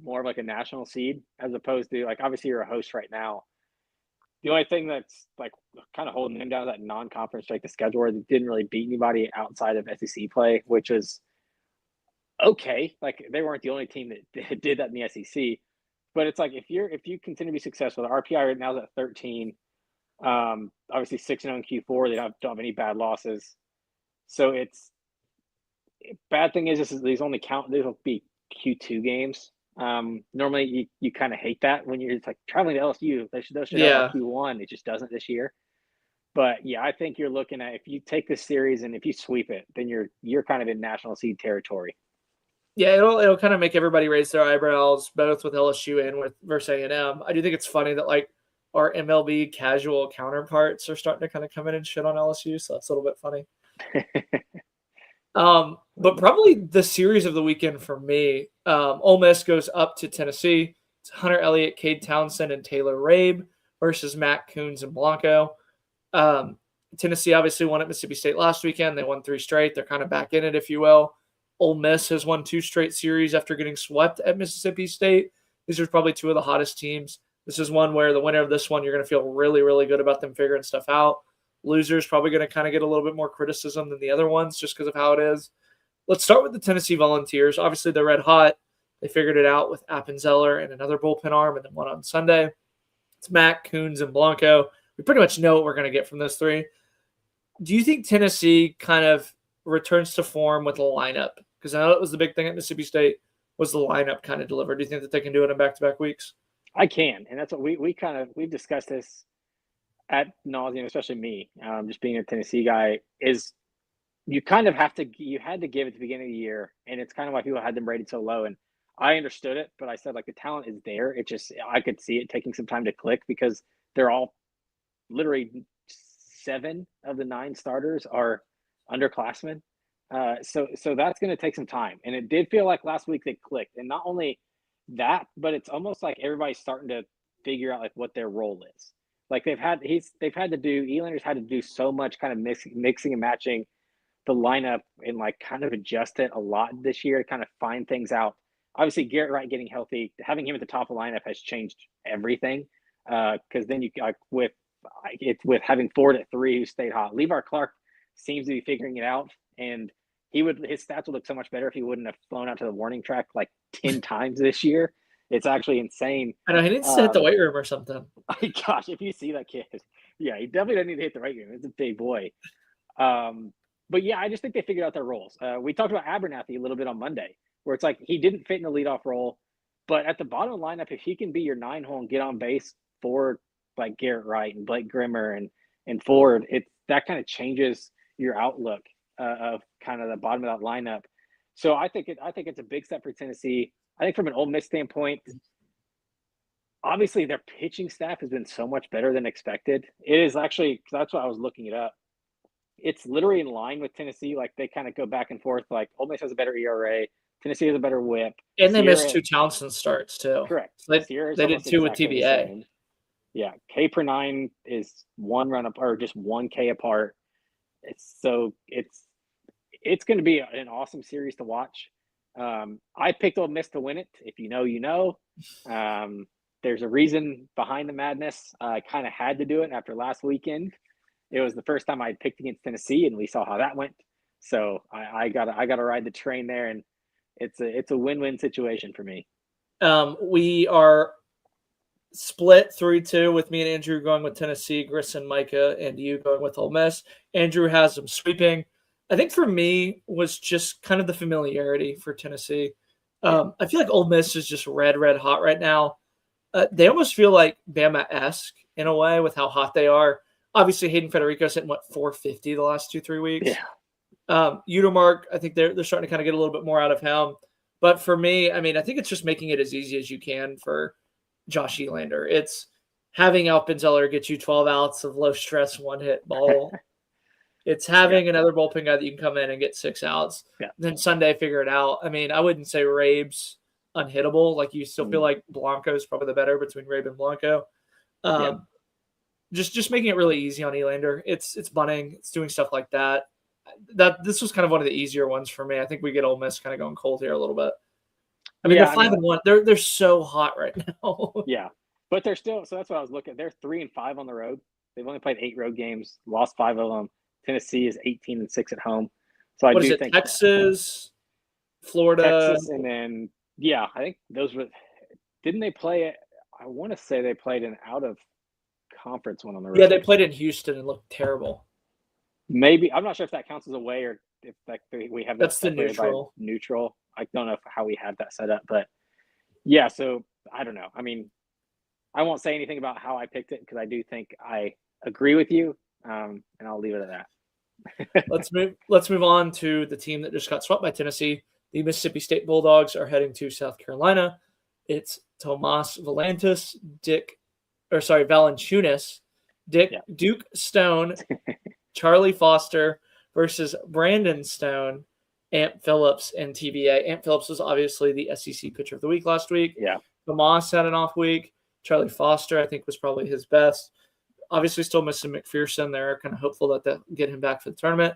more of like a national seed as opposed to like, obviously you're a host right now. The only thing that's like kind of holding them down is that non-conference strength of schedule where they didn't really beat anybody outside of SEC play, which is okay. Like they weren't the only team that did that in the SEC, but it's like if you continue to be successful, the RPI right now is at 13. Obviously 6-0 in Q4. They don't have any bad losses, so it's bad thing is these will be Q2 games. Normally you kind of hate that when you're like traveling to LSU. Those should have Q1. It just doesn't this year. But yeah, I think you're looking at if you take this series and if you sweep it, then you're kind of in national seed territory.
Yeah, it'll kind of make everybody raise their eyebrows, both with LSU and with versus A&M. I do think it's funny that like our MLB casual counterparts are starting to kind of come in and shit on LSU, so that's a little bit funny. But probably the series of the weekend for me, Ole Miss goes up to Tennessee. It's Hunter Elliott, Cade Townsend, and Taylor Rabe versus Matt Coons and Blanco. Tennessee obviously won at Mississippi State last weekend. They won 3 straight. They're kind of back in it, if you will. Ole Miss has won 2 straight series after getting swept at Mississippi State. These are probably 2 of the hottest teams. This is one where the winner of this one, you're going to feel really, really good about them figuring stuff out. Loser's probably going to kind of get a little bit more criticism than the other ones just because of how it is. Let's start with the Tennessee Volunteers. Obviously, they're red hot. They figured it out with Appenzeller and another bullpen arm and then one on Sunday. It's Matt, Coons, and Blanco. We pretty much know what we're going to get from those 3. Do you think Tennessee kind of returns to form with a lineup? Because I know it was the big thing at Mississippi State was the lineup kind of delivered. Do you think that they can do it in back-to-back weeks?
I can, and that's what we've discussed this ad nauseum, especially me, just being a Tennessee guy, is you kind of had to give at the beginning of the year, and it's kind of why people had them rated so low. And I understood it, but I said like the talent is there. It just I could see it taking some time to click because they're all literally 7 of the 9 starters are underclassmen. So that's going to take some time, and it did feel like last week they clicked, and not only that, but it's almost like everybody's starting to figure out like what their role is. Like Elander's had to do so much kind of mixing and matching the lineup and like kind of adjust it a lot this year to kind of find things out. Obviously, Garrett Wright getting healthy, having him at the top of the lineup has changed everything. Because then you with having Ford at 3 who stayed hot. Levar Clark seems to be figuring it out, and his stats would look so much better if he wouldn't have flown out to the warning track like 10 times this year. It's actually insane.
I know he needs to hit the weight room or something.
Gosh, if you see that kid, yeah, he definitely doesn't need to hit the weight room. It's a big boy. But yeah, I just think they figured out their roles. We talked about Abernathy a little bit on Monday, where it's like he didn't fit in the leadoff role, but at the bottom of the lineup, if he can be your 9-hole and get on base for like Garrett Wright and Blake Grimmer and Ford, that kind of changes your outlook of kind of the bottom of that lineup. So I think it's a big step for Tennessee. I think from an Ole Miss standpoint, obviously their pitching staff has been so much better than expected. It is actually, that's why I was looking it up. It's literally in line with Tennessee. Like they kind of go back and forth. Like Ole Miss has a better ERA. Tennessee has a better WHIP.
And they missed 2 Townsend starts too.
Correct.
So they did 2 with TBA.
Yeah. K per 9 is 1 run up or just 1 K apart. It's going to be an awesome series to watch. I picked Ole Miss to win it. If you know, you know. There's a reason behind the madness. I kind of had to do it after last weekend. It was the first time I picked against Tennessee, and we saw how that went. So I gotta ride the train there, and it's a win-win situation for me.
We are split 3-2 with me and Andrew going with Tennessee, Gris and Micah, and you going with Ole Miss. Andrew has them sweeping. I think for me was just kind of the familiarity for Tennessee. I feel like Ole Miss is just red hot right now. They almost feel like Bama-esque in a way with how hot they are. Obviously, Hayden Federico's hitting, 450 the last 2-3 weeks?
Yeah.
Utermark, I think they're starting to kind of get a little bit more out of him. But for me, I mean, I think it's just making it as easy as you can for Josh Elander. It's having Alpenzeller get you 12 outs of low stress, one hit ball. It's having another bullpen guy that you can come in and get 6 outs.
Yeah.
Then Sunday figure it out. I mean, I wouldn't say Rabe's unhittable. Like you still feel like Blanco is probably the better between Rabe and Blanco. Just making it really easy on Elander. It's bunting. It's doing stuff like that. This was kind of one of the easier ones for me. I think we get Ole Miss kind of going cold here a little bit. I mean, they're 5-1. They're so hot right now.
Yeah, but they're still. So that's what I was looking at. They're 3-5 on the road. They've only played 8 road games, lost 5 of them. Tennessee is 18-6 at home. So I do think
Texas, Florida,
Texas, and then I think those were. Didn't they play it? I want to say they played an out of conference one on the road.
Yeah, they played in Houston and looked terrible.
Maybe I'm not sure if that counts as away or if we have
that's the neutral.
Neutral. I don't know how we have that set up, but so I don't know. I mean, I won't say anything about how I picked it because I do think I agree with you, and I'll leave it at that.
Let's move on to the team that just got swept by Tennessee. The Mississippi State Bulldogs are heading to South Carolina. It's Tomas Valanciunas, Duke Stone, Charlie Foster versus Brandon Stone, Ant Phillips, and TVA. Ant Phillips was obviously the SEC Pitcher of the Week last week.
Yeah.
Tomas had an off week. Charlie Foster, I think, was probably his best. Obviously, still missing McPherson. They're kind of hopeful that they'll get him back for the tournament.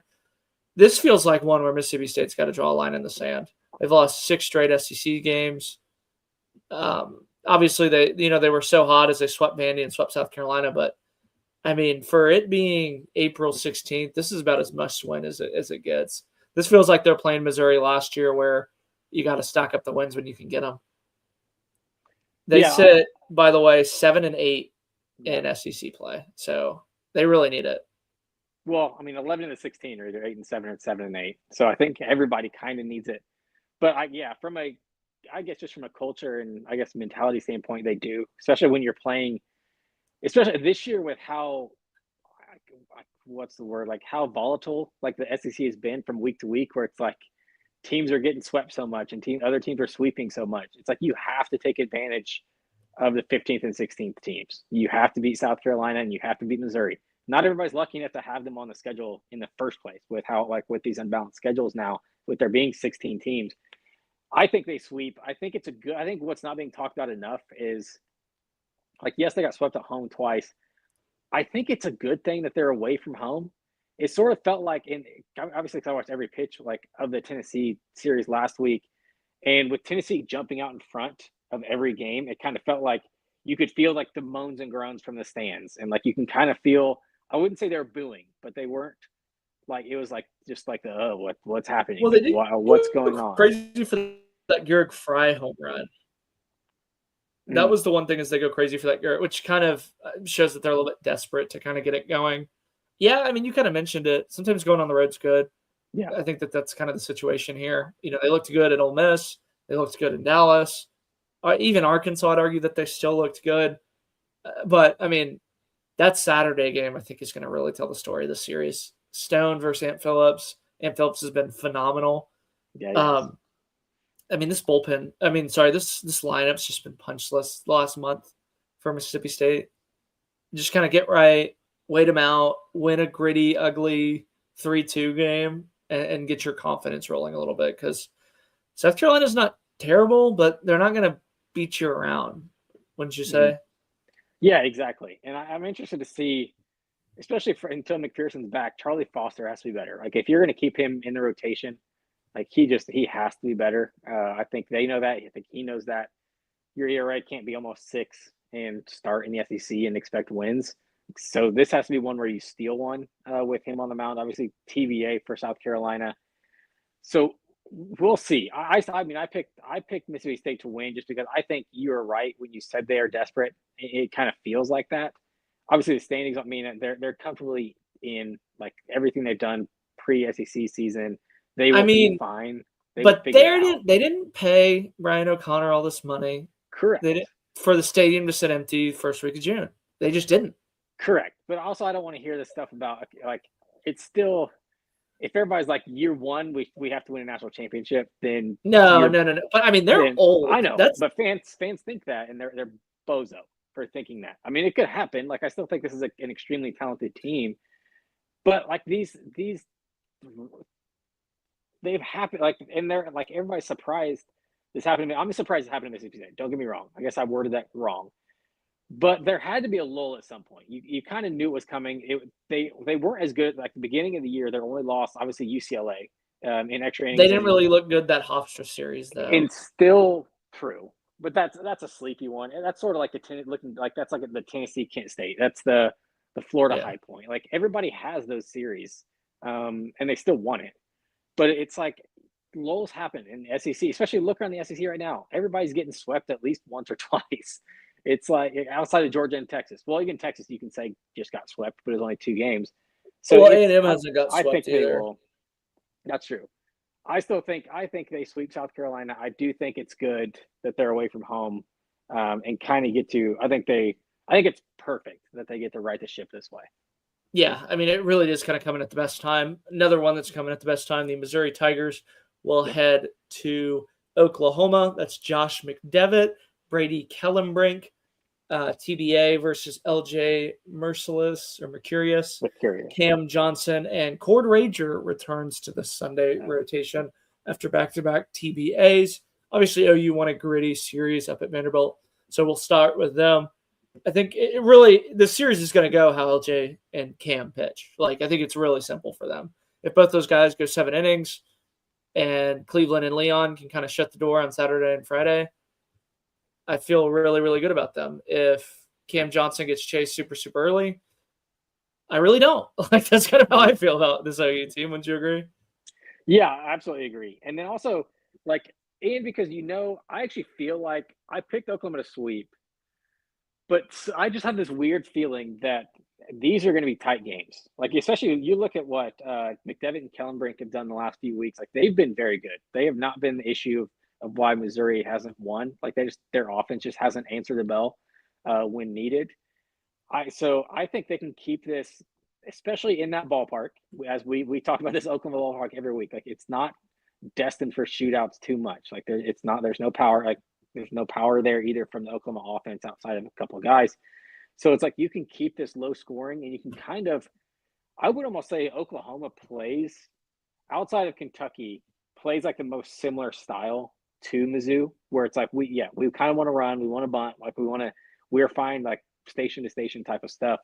This feels like one where Mississippi State's got to draw a line in the sand. They've lost 6 straight SEC games. Obviously, they were so hot as they swept Vandy and swept South Carolina, but I mean, for it being April 16th, this is about as much win as it gets. This feels like they're playing Missouri last year where you got to stack up the wins when you can get them. They sit, by the way, 7-8 in SEC play. So they really need it.
Well, I mean, 11-16 are either 8-7 or 7-8. So I think everybody kind of needs it. But from a culture and I guess mentality standpoint, they do, especially when you're playing, especially this year with how, what's the word, like how volatile like the SEC has been from week to week, where it's like teams are getting swept so much and other teams are sweeping so much. It's like you have to take advantage of the 15th and 16th teams. You have to beat South Carolina and you have to beat Missouri. Not everybody's lucky enough to have them on the schedule in the first place with how, like with these unbalanced schedules now, with there being 16 teams. I think they sweep. I think what's not being talked about enough is, like, yes, they got swept at home twice. I think it's a good thing that they're away from home. It sort of felt like, obviously because I watched every pitch like of the Tennessee series last week, and with Tennessee jumping out in front of every game, it kind of felt like you could feel like the moans and groans from the stands, and like you can kind of feel. I wouldn't say they were booing, but they weren't. Like it was like just like what's happening? Well, what's going on?
Crazy for that Gehrig Fry home run. That was the one thing, is they go crazy for that Gehrig, which kind of shows that they're a little bit desperate to kind of get it going. Yeah, I mean, you kind of mentioned it. Sometimes going on the road's good.
Yeah,
I think that's kind of the situation here. You know, they looked good at Ole Miss. They looked good in Dallas. Even Arkansas, I'd argue that they still looked good. But I mean, that Saturday game, I think, is going to really tell the story of the series. Stone versus Ant Phillips. Ant Phillips has been phenomenal.
Yeah.
I mean, this lineup's just been punchless the last month for Mississippi State. Just kind of get right, wait them out, win a gritty, ugly 3-2 game, and get your confidence rolling a little bit, because South Carolina's not terrible, but they're not going to beat you around, wouldn't you say?
Yeah, exactly. And I'm interested to see, especially until McPherson's back, Charlie Foster has to be better. Like if you're going to keep him in the rotation, like he has to be better. I think they know that. I think he knows that. Your ERA can't be almost 6 and start in the SEC and expect wins. So this has to be one where you steal one with him on the mound. Obviously, TVA for South Carolina. So we'll see. I picked Mississippi State to win just because I think you were right when you said they are desperate. It kind of feels like that. Obviously, the standings don't mean that they're comfortably in, like, everything they've done pre-SEC season. They will be fine.
But they didn't pay Ryan O'Connor all this money.
Correct.
They didn't, for the stadium to sit empty first week of June. They just didn't.
Correct. But also, I don't want to hear this stuff about, like, it's still if everybody's like year one, we have to win a national championship, then
No. But I mean, they're
then
old.
I know,
That's
but fans think that, and they're bozo for thinking that. I mean, it could happen. Like I still think this is an extremely talented team, but like these they've happened, like, and they're like everybody's surprised this happened to me. I'm surprised it happened to Mississippi State. Don't get me wrong. I guess I worded that wrong. But there had to be a lull at some point. You kind of knew it was coming. They weren't as good like the beginning of the year. Their only loss, obviously UCLA, in extra innings.
they didn't really look good that Hofstra series though.
And still true, but that's a sleepy one. And that's sort of like looking like that's like the Tennessee Kent State. That's the Florida High Point. Like everybody has those series, and they still won it. But it's like lulls happen in the SEC, especially look around the SEC right now. Everybody's getting swept at least once or twice. It's like outside of Georgia and Texas. Well, even Texas, you can say just got swept, but it was only 2 games. So
A&M hasn't got swept
I think
either.
they will. That's true. I think they sweep South Carolina. I do think it's good that they're away from home, and kind of get to. I think it's perfect that they get to right the ship this way.
Yeah, I mean, it really is kind of coming at the best time. Another one that's coming at the best time, the Missouri Tigers will head to Oklahoma. That's Josh McDevitt, Brady Kellenbrink, TBA versus LJ Merciless. Cam Johnson, and Cord Rager returns to the Sunday rotation after back-to-back TBAs. Obviously, OU won a gritty series up at Vanderbilt, so we'll start with them. I think the series is going to go how LJ and Cam pitch. Like, I think it's really simple for them. If both those guys go 7 innings and Cleveland and Leon can kind of shut the door on Saturday and Friday, I feel really, really good about them. If Cam Johnson gets chased super, super early, I really don't. Like, that's kind of how I feel about this OU team. Wouldn't you agree?
Yeah, I absolutely agree. And then also, like, and because, I actually feel like I picked Oklahoma to sweep, but I just have this weird feeling that these are going to be tight games. Like, especially you look at what McDevitt and Kellenbrink have done the last few weeks. Like, they've been very good. They have not been the issue of why Missouri hasn't won. Like, their offense just hasn't answered the bell when needed. So I think they can keep this, especially in that ballpark. As we talk about this Oklahoma ballpark every week. Like, it's not destined for shootouts too much. Like, there's no power. Like, there's no power there either from the Oklahoma offense outside of a couple of guys. So it's like you can keep this low scoring, and you can kind of, I would almost say Oklahoma plays outside of Kentucky, plays like the most similar style to Mizzou, where it's like we kind of want to run, we want to bunt, like we're fine, like station to station type of stuff.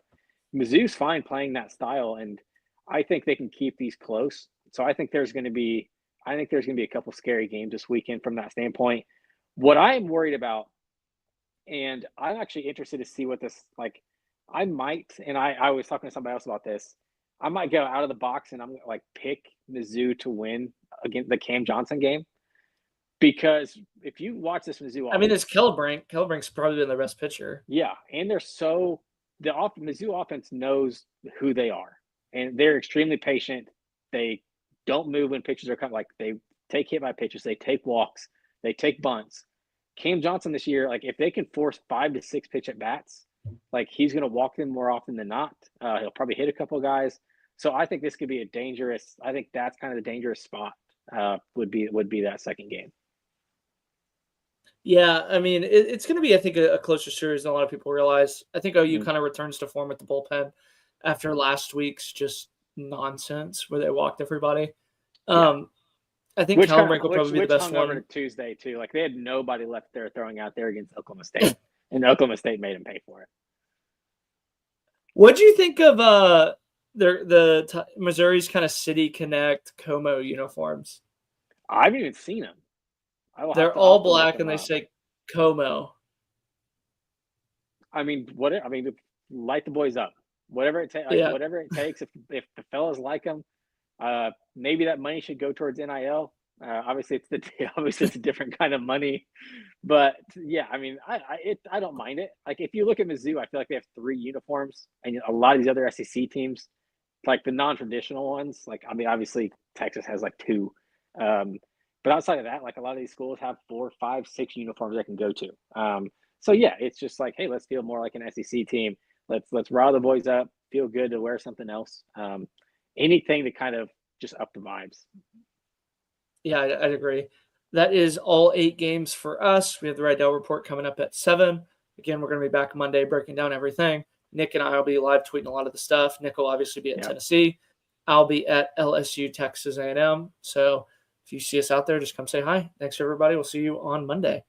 Mizzou's fine playing that style, and I think they can keep these close. So I think there's going to be a couple scary games this weekend from that standpoint. What I'm worried about, and I'm actually interested to see what this, like, I might, and I was talking to somebody else about this, I might go out of the box and I'm going to, like, pick Mizzou to win against the Cam Johnson game. Because if you watch this Mizzou offense,
I mean, it's Kellenbrink. Kellenbrink's probably been the best pitcher.
Yeah, and the Mizzou offense knows who they are, and they're extremely patient. They don't move when pitches are coming. Like, they take hit by pitches, they take walks, they take bunts. Cam Johnson this year, like, if they can force 5 to 6 pitch at bats, like, he's going to walk them more often than not. He'll probably hit a couple of guys. So I think this could be I think that's kind of the dangerous spot would be that second game.
Yeah, I mean, it's going to be, I think, a closer series than a lot of people realize. I think OU kind of returns to form at the bullpen after last week's just nonsense where they walked everybody. I think Kellenbrink will probably be the best one.
Tuesday too, like they had nobody left there throwing out there against Oklahoma State, and Oklahoma State made them pay for it.
What do you think of Missouri's kind of City Connect Como uniforms?
I haven't even seen them.
They're all black and they say Como.
I mean, light the boys up. Whatever it takes. Whatever it takes. If the fellas like them, maybe that money should go towards NIL. Obviously, it's a different kind of money, but yeah, I mean, I don't mind it. Like, if you look at Mizzou, I feel like they have 3 uniforms, and a lot of these other SEC teams, like the non-traditional ones, like, I mean, obviously Texas has like 2, but outside of that, like, a lot of these schools have 4, 5, 6 uniforms they can go to. So yeah, it's just like, hey, let's feel more like an SEC team. Let's rile the boys up. Feel good to wear something else. Anything to kind of just up the vibes.
Yeah, I'd agree. That is all 8 games for us. We have the Rydell Report coming up at 7. Again, we're going to be back Monday breaking down everything. Nick and I will be live tweeting a lot of the stuff. Nick will obviously be at Tennessee. I'll be at LSU Texas A&M. So if you see us out there, just come say hi. Thanks, everybody. We'll see you on Monday.